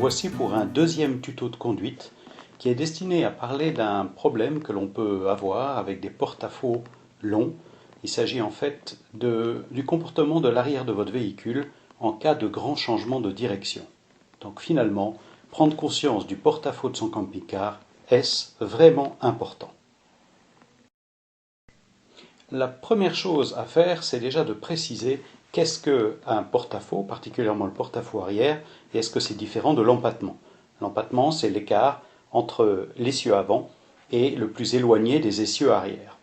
voici pour un deuxième tuto de conduite qui est destiné à parler d'un problème que l'on peut avoir avec des porte-à-faux longs. Il s'agit en fait du comportement de l'arrière de votre véhicule en cas de grand changement de direction. Donc finalement, prendre conscience du porte-à-faux de son camping-car, est-ce vraiment important? La première chose à faire, c'est déjà de préciser qu'est-ce qu'un porte-à-faux, particulièrement le porte-à-faux arrière, et est-ce que c'est différent de l'empattement. L'empattement, c'est l'écart entre l'essieu avant et le plus éloigné des essieux arrière.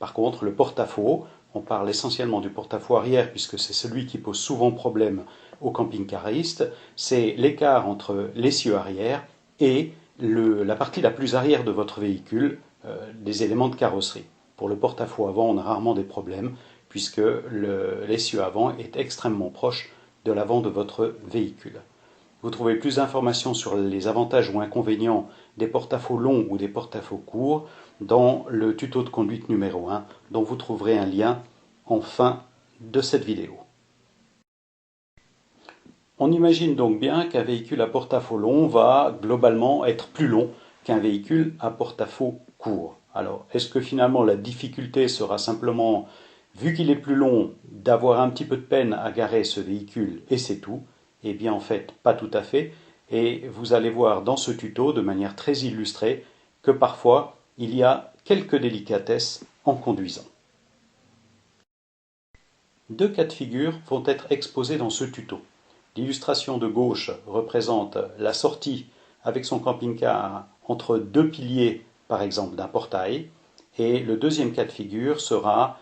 Par contre, le porte-à-faux, on parle essentiellement du porte-à-faux arrière puisque c'est celui qui pose souvent problème aux camping-caristes, c'est l'écart entre l'essieu arrière et la partie la plus arrière de votre véhicule, des éléments de carrosserie. Pour le porte-à-faux avant, on a rarement des problèmes puisque l'essieu avant est extrêmement proche de l'avant de votre véhicule. Vous trouvez plus d'informations sur les avantages ou inconvénients des porte-à-faux longs ou des porte-à-faux courts dans le tuto de conduite numéro 1 dont vous trouverez un lien en fin de cette vidéo. On imagine donc bien qu'un véhicule à porte-à-faux long va globalement être plus long qu'un véhicule à porte-à-faux court. Alors, est-ce que finalement la difficulté sera simplement, vu qu'il est plus long, d'avoir un petit peu de peine à garer ce véhicule et c'est tout? Eh bien en fait, pas tout à fait. Et vous allez voir dans ce tuto, de manière très illustrée, que parfois, il y a quelques délicatesses en conduisant. Deux cas de figure vont être exposés dans ce tuto. L'illustration de gauche représente la sortie avec son camping-car entre deux piliers, par exemple d'un portail, et le deuxième cas de figure sera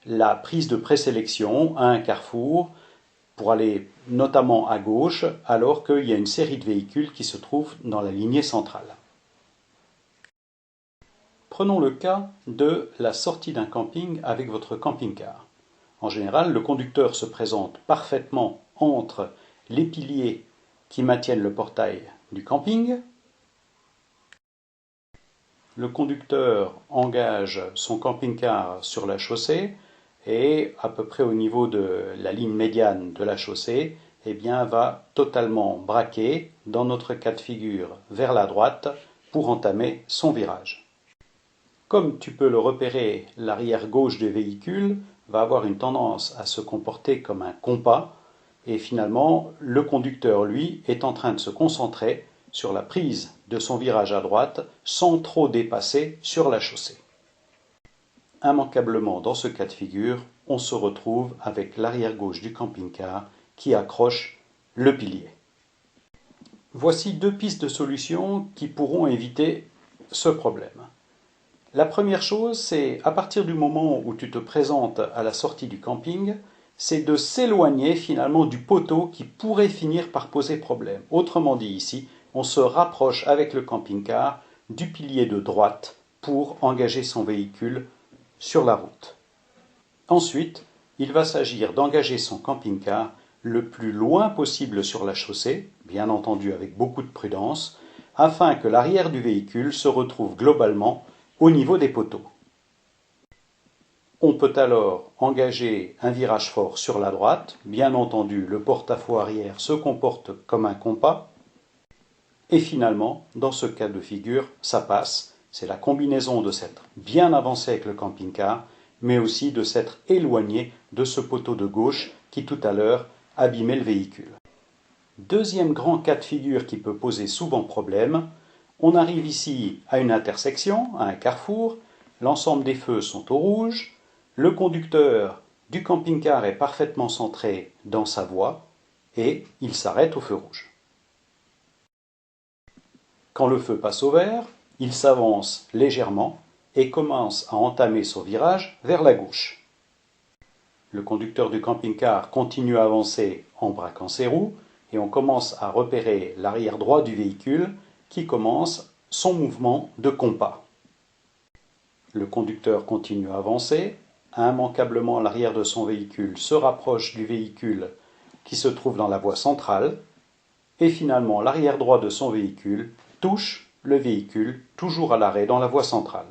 la prise de présélection à un carrefour pour aller notamment à gauche alors qu'il y a une série de véhicules qui se trouvent dans la lignée centrale. Prenons le cas de la sortie d'un camping avec votre camping-car. En général, le conducteur se présente parfaitement entre les piliers qui maintiennent le portail du camping. Le conducteur engage son camping-car sur la chaussée et à peu près au niveau de la ligne médiane de la chaussée, eh bien, va totalement braquer, dans notre cas de figure, vers la droite pour entamer son virage. Comme tu peux le repérer, l'arrière gauche du véhicule va avoir une tendance à se comporter comme un compas et finalement le conducteur, lui, est en train de se concentrer sur la prise de son virage à droite sans trop dépasser sur la chaussée. Immanquablement, dans ce cas de figure, on se retrouve avec l'arrière gauche du camping-car qui accroche le pilier. Voici deux pistes de solutions qui pourront éviter ce problème. La première chose, c'est à partir du moment où tu te présentes à la sortie du camping, c'est de s'éloigner finalement du poteau qui pourrait finir par poser problème. Autrement dit ici, on se rapproche avec le camping-car du pilier de droite pour engager son véhicule sur la route. Ensuite, il va s'agir d'engager son camping-car le plus loin possible sur la chaussée, bien entendu avec beaucoup de prudence, afin que l'arrière du véhicule se retrouve globalement au niveau des poteaux. On peut alors engager un virage fort sur la droite, bien entendu le porte-à-faux arrière se comporte comme un compas, et finalement, dans ce cas de figure, ça passe, c'est la combinaison de s'être bien avancé avec le camping-car, mais aussi de s'être éloigné de ce poteau de gauche qui tout à l'heure abîmait le véhicule. Deuxième grand cas de figure qui peut poser souvent problème, on arrive ici à une intersection, à un carrefour, l'ensemble des feux sont au rouge, le conducteur du camping-car est parfaitement centré dans sa voie et il s'arrête au feu rouge. Quand le feu passe au vert, il s'avance légèrement et commence à entamer son virage vers la gauche. Le conducteur du camping-car continue à avancer en braquant ses roues et on commence à repérer l'arrière droit du véhicule qui commence son mouvement de compas. Le conducteur continue à avancer, immanquablement l'arrière de son véhicule se rapproche du véhicule qui se trouve dans la voie centrale, et finalement l'arrière droit de son véhicule touche le véhicule toujours à l'arrêt dans la voie centrale.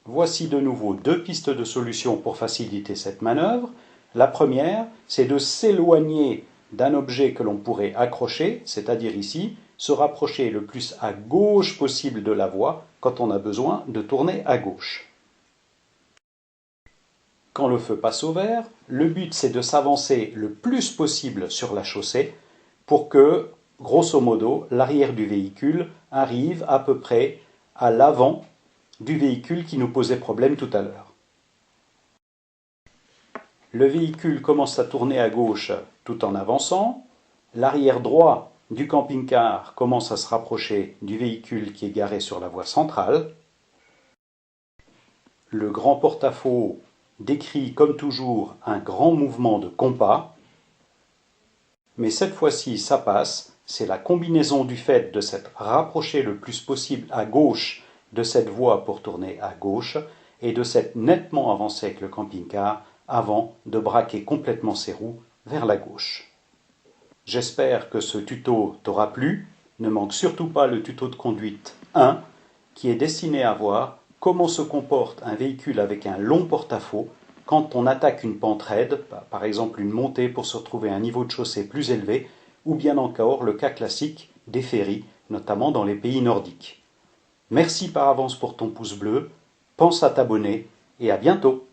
Voici de nouveau deux pistes de solution pour faciliter cette manœuvre. La première, c'est de s'éloigner d'un objet que l'on pourrait accrocher, c'est-à-dire ici, se rapprocher le plus à gauche possible de la voie quand on a besoin de tourner à gauche. Quand le feu passe au vert, le but c'est de s'avancer le plus possible sur la chaussée pour que, grosso modo, l'arrière du véhicule arrive à peu près à l'avant du véhicule qui nous posait problème tout à l'heure. Le véhicule commence à tourner à gauche tout en avançant. L'arrière droit du camping-car commence à se rapprocher du véhicule qui est garé sur la voie centrale. Le grand porte-à-faux décrit comme toujours un grand mouvement de compas. Mais cette fois-ci, ça passe. C'est la combinaison du fait de s'être rapproché le plus possible à gauche de cette voie pour tourner à gauche et de s'être nettement avancé avec le camping-car avant de braquer complètement ses roues vers la gauche. J'espère que ce tuto t'aura plu. Ne manque surtout pas le tuto de conduite 1 qui est destiné à voir comment se comporte un véhicule avec un long porte-à-faux quand on attaque une pente raide, par exemple une montée pour se retrouver à un niveau de chaussée plus élevé, ou bien encore le cas classique des ferries, notamment dans les pays nordiques. Merci par avance pour ton pouce bleu, pense à t'abonner et à bientôt.